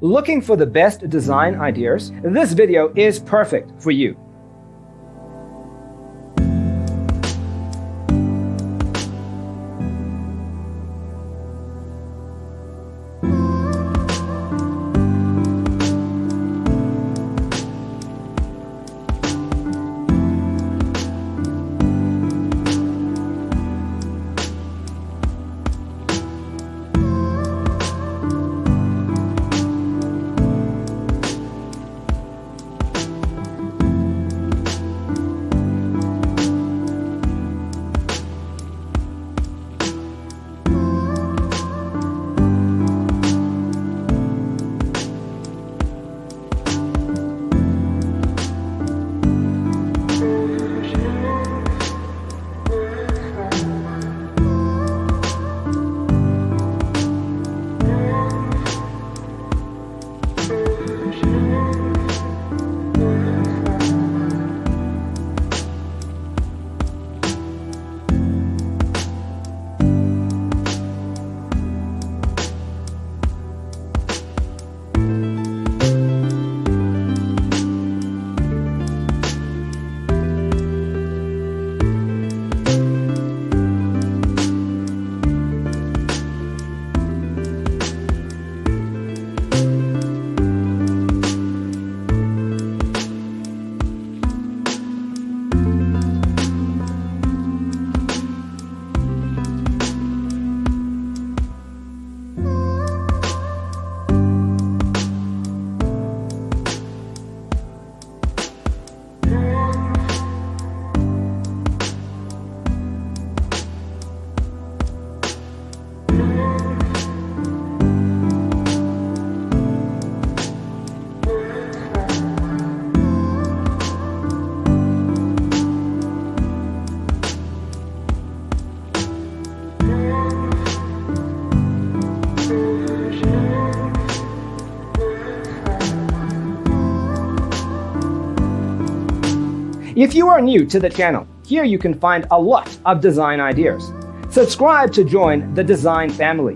Looking for the best design ideas? This video is perfect for you. If you are new to the channel, here you can find a lot of design ideas. Subscribe to join the design family.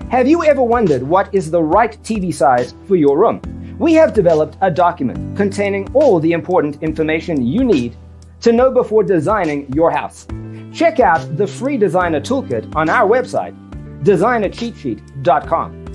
Have you ever wondered what is the right TV size for your room? We have developed a document containing all the important information you need to know before designing your house. Check out the free designer toolkit on our website, designercheatsheet.com.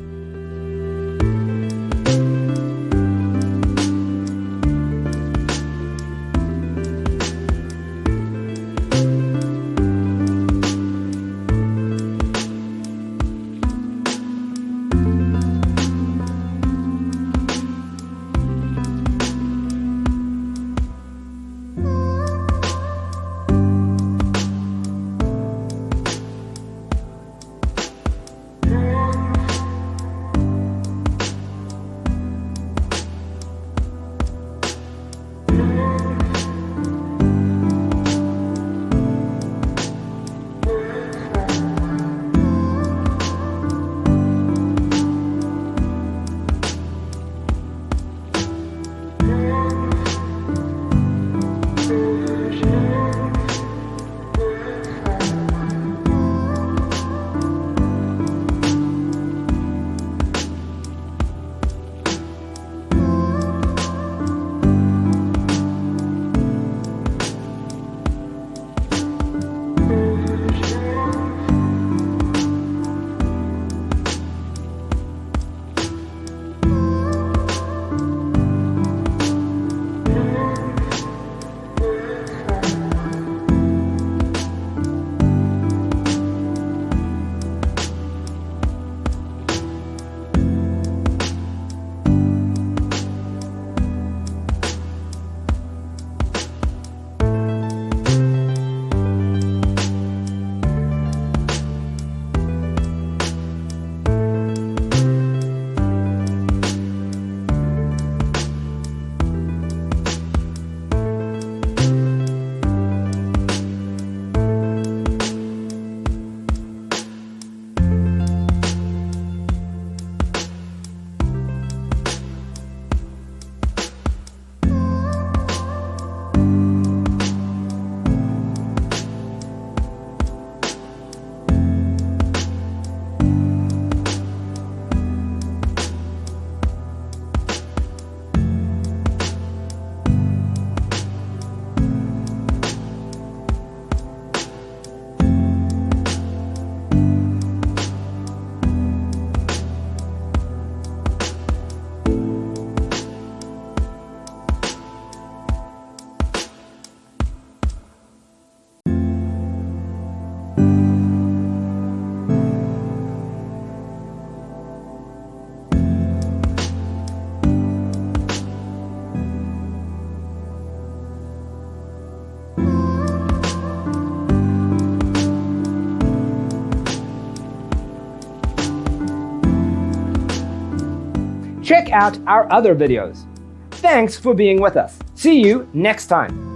Check out our other videos. Thanks for being with us. See you next time.